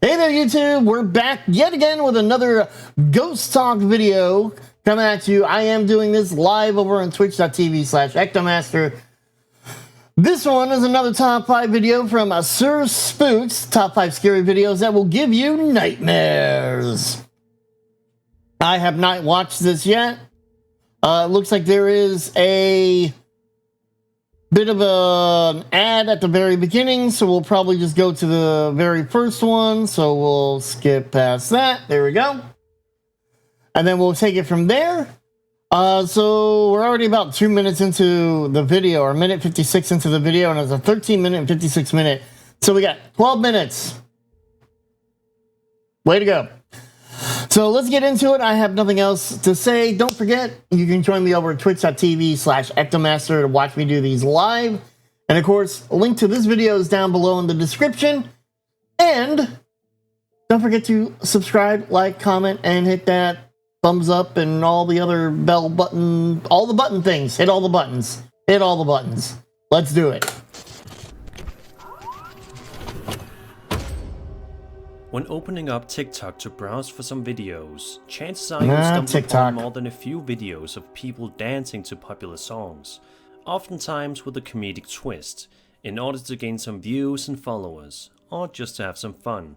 Hey there, YouTube! We're back yet again with another Ghost Talk video coming at you. I am doing this live over on twitch.tv/EctoMaster. This one is another top 5 video from Sir Spook's top 5 scary videos that will give you nightmares. I have not watched this yet. Looks like there is a bit of an ad at the very beginning, so we'll probably just go to the very first one. So we'll skip past that. There we go. And then we'll take it from there. So we're already about 2 minutes into the video, or 1:56 into the video, and it's a 13-minute and 56-minute. So we got 12 minutes. Way to go. So let's get into it. I have nothing else to say. Don't forget, you can join me over at twitch.tv/EctoMaster to watch me do these live. And of course, a link to this video is down below in the description. And don't forget to subscribe, like, comment, and hit that thumbs up and all the other bell button, all the button things. Hit all the buttons. Hit all the buttons. Let's do it. When opening up TikTok to browse for some videos, chances are you'll stumble upon more than a few videos of people dancing to popular songs, oftentimes with a comedic twist, in order to gain some views and followers, or just to have some fun.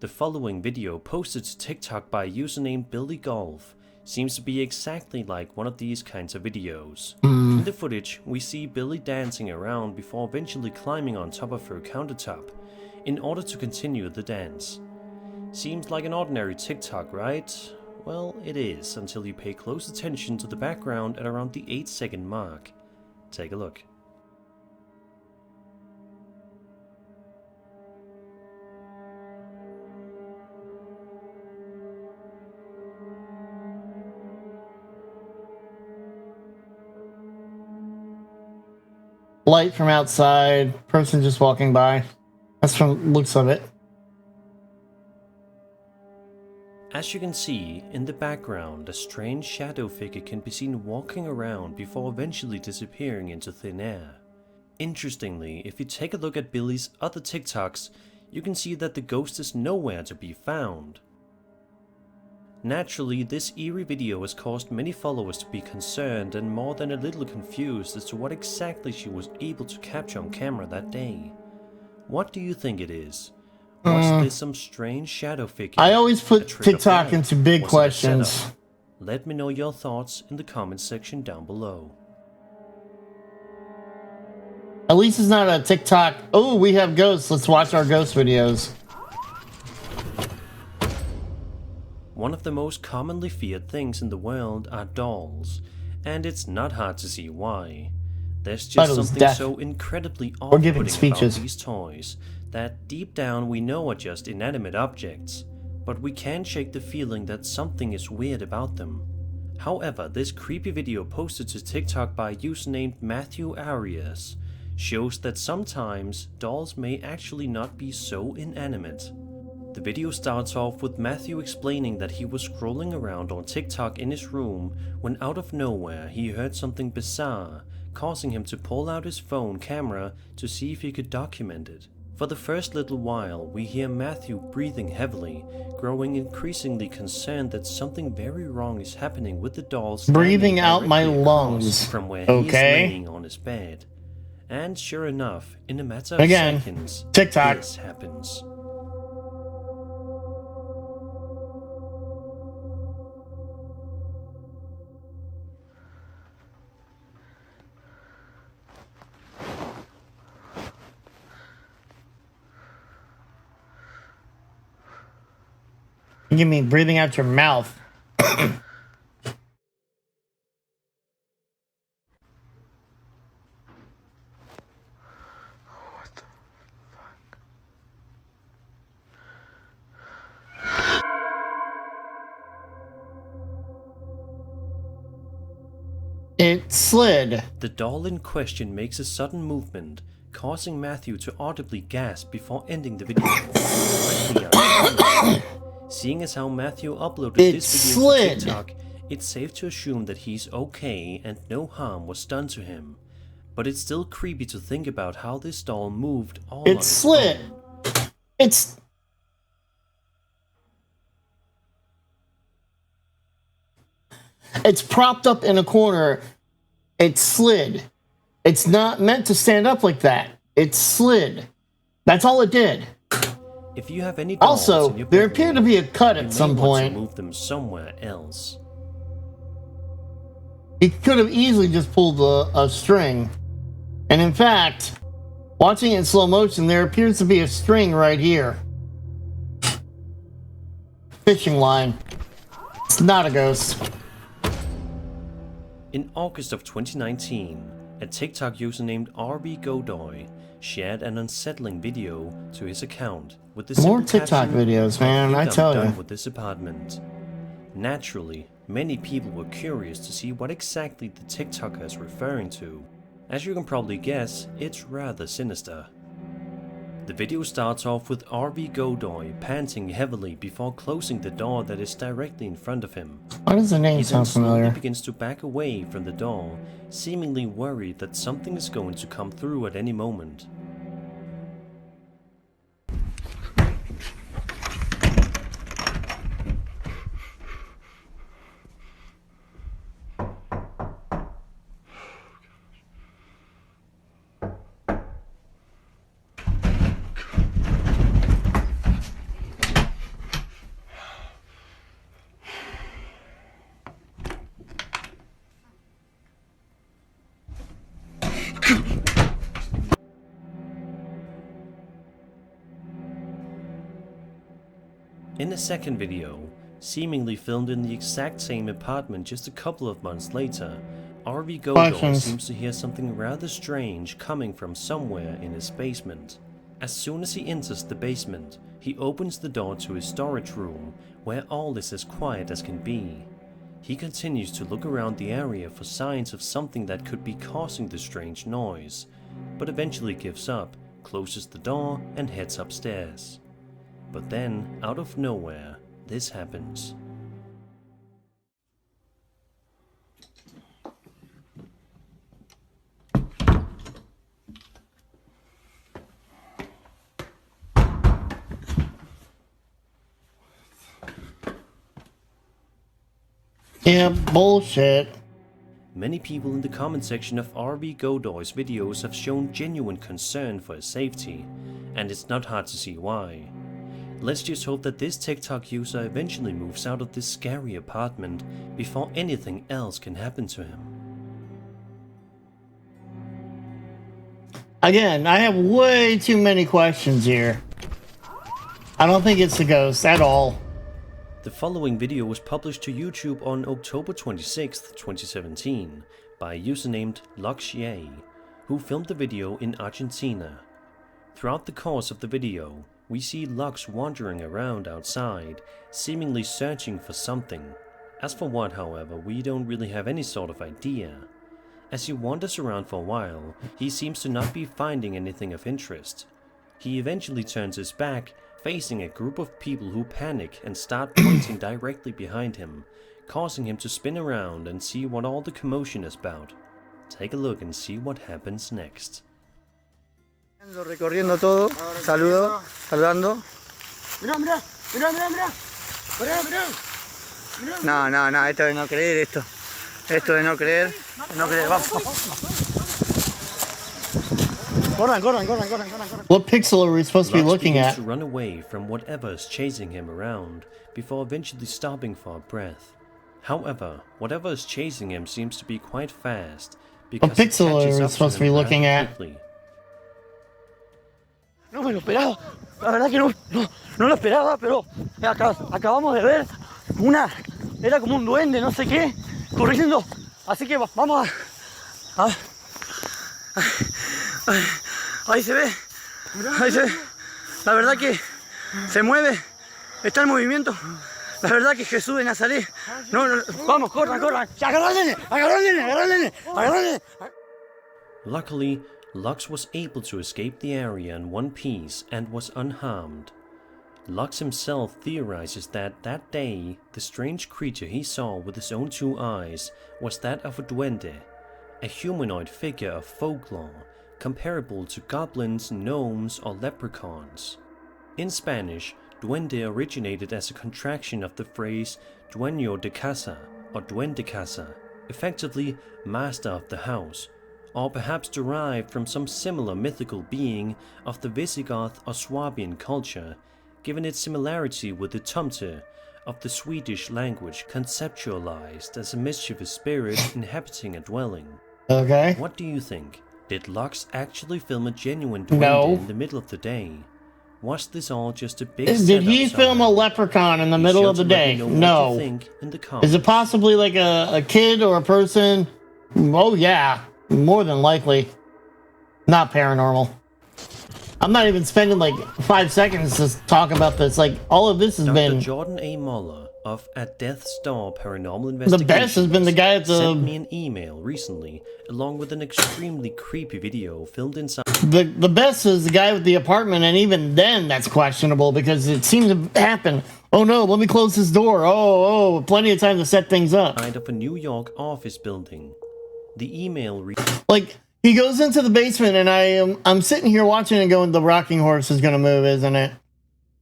The following video, posted to TikTok by a user named Billy Golf, seems to be exactly like one of these kinds of videos. In the footage, we see Billy dancing around before eventually climbing on top of her countertop, in order to continue the dance. Seems like an ordinary TikTok, right? Well, it is, until you pay close attention to the background at around the 8-second mark. Take a look. Light from outside, person just walking by. That's from looks of it. As you can see, in the background, a strange shadow figure can be seen walking around before eventually disappearing into thin air. Interestingly, if you take a look at Billy's other TikToks, you can see that the ghost is nowhere to be found. Naturally, this eerie video has caused many followers to be concerned and more than a little confused as to what exactly she was able to capture on camera that day. What do you think it is? Was this some strange shadow figure? I always put TikTok into big questions. Let me know your thoughts in the comments section down below. At least it's not a TikTok. Oh, we have ghosts. Let's watch our ghost videos. One of the most commonly feared things in the world are dolls, and it's not hard to see why. There's just something so incredibly off-putting about these toys that deep down we know are just inanimate objects, but we can't shake the feeling that something is weird about them. However, this creepy video posted to TikTok by a user named Matthew Arias shows that sometimes dolls may actually not be so inanimate. The video starts off with Matthew explaining that he was scrolling around on TikTok in his room when out of nowhere he heard something bizarre, causing him to pull out his phone camera to see if he could document it. For the first little while, we hear Matthew breathing heavily, growing increasingly concerned that something very wrong is happening with the dolls breathing out my lungs from where he is laying on his bed. And sure enough, in a matter of seconds, TikTok. This happens. You mean breathing out your mouth? What the fuck? It slid. The doll in question makes a sudden movement, causing Matthew to audibly gasp before ending the video. Seeing as how Matthew uploaded this video to TikTok, it's safe to assume that he's okay and no harm was done to him. But it's still creepy to think about how this doll moved all on its own. It's It's propped up in a corner. It slid. It's not meant to stand up like that. It slid. That's all it did. If you have any dolls also, in your there bedroom, appeared to be a cut at some point. To move them somewhere else. He could have easily just pulled a string. And in fact, watching it in slow motion, there appears to be a string right here. Fishing line. It's not a ghost. In August of 2019, a TikTok user named RB Godoy shared an unsettling video to his account with the more TikTok videos, man, I tell you. With this apartment. Naturally, many people were curious to see what exactly the TikToker is referring to. As you can probably guess, it's rather sinister. The video starts off with RB Godoy panting heavily before closing the door that is directly in front of him. Why does the name sound familiar? He begins to back away from the door, seemingly worried that something is going to come through at any moment. In the second video, seemingly filmed in the exact same apartment just a couple of months later, RB Godoy seems to hear something rather strange coming from somewhere in his basement. As soon as he enters the basement, he opens the door to his storage room, where all is as quiet as can be. He continues to look around the area for signs of something that could be causing the strange noise, but eventually gives up, closes the door, and heads upstairs. But then, out of nowhere, this happens. Yeah, bullshit. Many people in the comment section of RB Godoy's videos have shown genuine concern for his safety, and it's not hard to see why. Let's just hope that this TikTok user eventually moves out of this scary apartment before anything else can happen to him. Again, I have way too many questions here. I don't think it's the ghost at all. The following video was published to YouTube on October 26th, 2017 by a user named Luxie, who filmed the video in Argentina. Throughout the course of the video, we see Lux wandering around outside, seemingly searching for something. As for what, however, we don't really have any sort of idea. As he wanders around for a while, he seems to not be finding anything of interest. He eventually turns his back, facing a group of people who panic and start pointing directly behind him, causing him to spin around and see what all the commotion is about. Take a look and see what happens next. Recorriendo todo, saludo, saludando. No, esto de no creer, esto de no creer, vamos. Corran. What pixel are we supposed to be looking at? To run away from whatever is chasing him around, before eventually stopping for a breath. However, whatever is chasing him seems to be quite fast, because what pixel are we supposed to be looking at? No me lo esperaba, la verdad que no lo esperaba, pero acabamos de ver era como un duende, no sé qué, corriendo, así que vamos a ahí se ve, la verdad que se mueve, está en movimiento, la verdad que Jesús de Nazaret, no, vamos, corran, agárrenle. Luckily, Lux was able to escape the area in one piece and was unharmed. Lux himself theorizes that day, the strange creature he saw with his own two eyes was that of a duende, a humanoid figure of folklore, comparable to goblins, gnomes, or leprechauns. In Spanish, duende originated as a contraction of the phrase dueño de casa, or Duende Casa, effectively master of the house, or perhaps derived from some similar mythical being of the Visigoth or Swabian culture, given its similarity with the tomte of the Swedish language conceptualized as a mischievous spirit inhabiting a dwelling. Okay. What do you think? Did Lux actually film a genuine duende in the middle of the day? Was this all just a big setup? Did he film a leprechaun in the middle of the day? No. Is it possibly like a kid or a person? Oh yeah, more than likely. Not paranormal. I'm not even spending like 5 seconds to talk about this. Like, all of this has been... Jordan A. Muller of At Death's Door Paranormal Investigations. The best has been the guy at the... sent me an email recently, along with an extremely creepy video filmed inside... The best is the guy with the apartment, and even then that's questionable because it seems to happen. Oh no, let me close this door. Oh, plenty of time to set things up. ...of a New York office building. The email like, he goes into the basement, and I'm sitting here watching and going, the rocking horse is going to move, isn't it?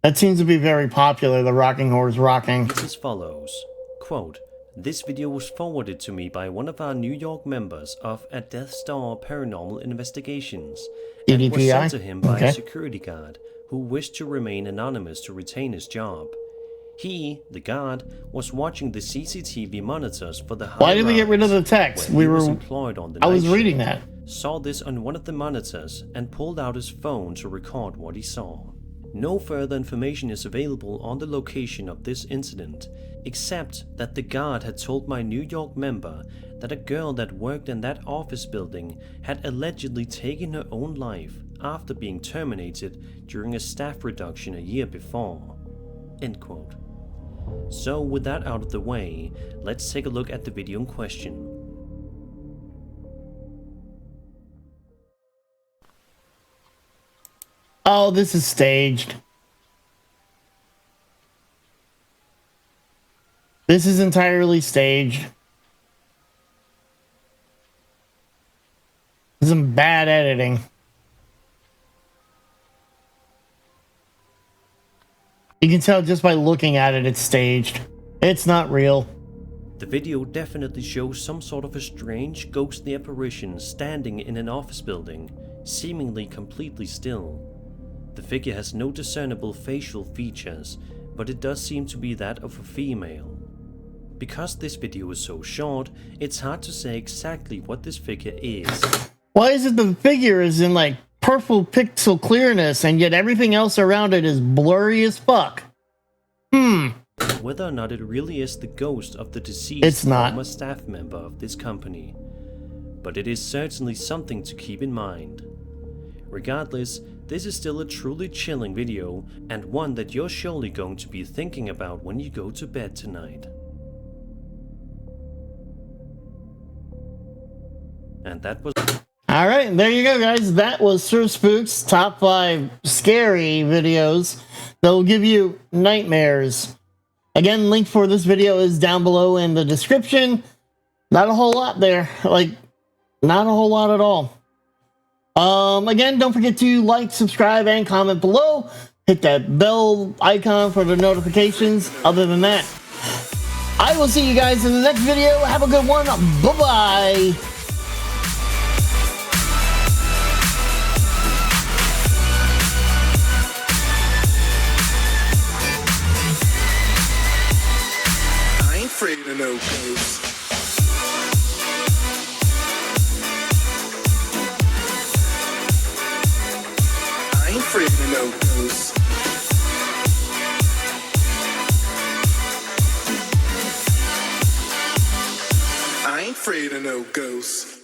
That seems to be very popular, the rocking horse rocking. It's as follows. Quote, "This video was forwarded to me by one of our New York members of At Death's Door Paranormal Investigations and was sent to him by a security guard who wished to remain anonymous to retain his job. He, the guard, was watching the CCTV monitors for the... Why did we get rid of the text? We were employed on the I was reading that. Saw this on one of the monitors and pulled out his phone to record what he saw. No further information is available on the location of this incident, except that the guard had told my New York member that a girl that worked in that office building had allegedly taken her own life after being terminated during a staff reduction a year before." End quote. So with that out of the way, let's take a look at the video in question. Oh, this is staged. This is entirely staged. Some bad editing. You can tell just by looking at it, it's staged. It's not real. The video definitely shows some sort of a strange ghostly apparition standing in an office building, seemingly completely still. The figure has no discernible facial features, but it does seem to be that of a female. Because this video is so short, it's hard to say exactly what this figure is. Why is it the figure is in like purple pixel clearness and yet everything else around it is blurry as fuck? Whether or not it really is the ghost of the deceased former staff member of this company. But it is certainly something to keep in mind. Regardless, this is still a truly chilling video, and one that you're surely going to be thinking about when you go to bed tonight. And that was... Alright, there you go, guys. That was Sir Spook's top 5 scary videos that will give you nightmares. Again, link for this video is down below in the description. Not a whole lot there. Like, not a whole lot at all. Again, don't forget to like, subscribe, and comment below. Hit that bell icon for the notifications. Other than that, I will see you guys in the next video. Have a good one. Bye-bye. Afraid of no ghosts. I ain't afraid of no ghosts. I ain't afraid of no ghosts.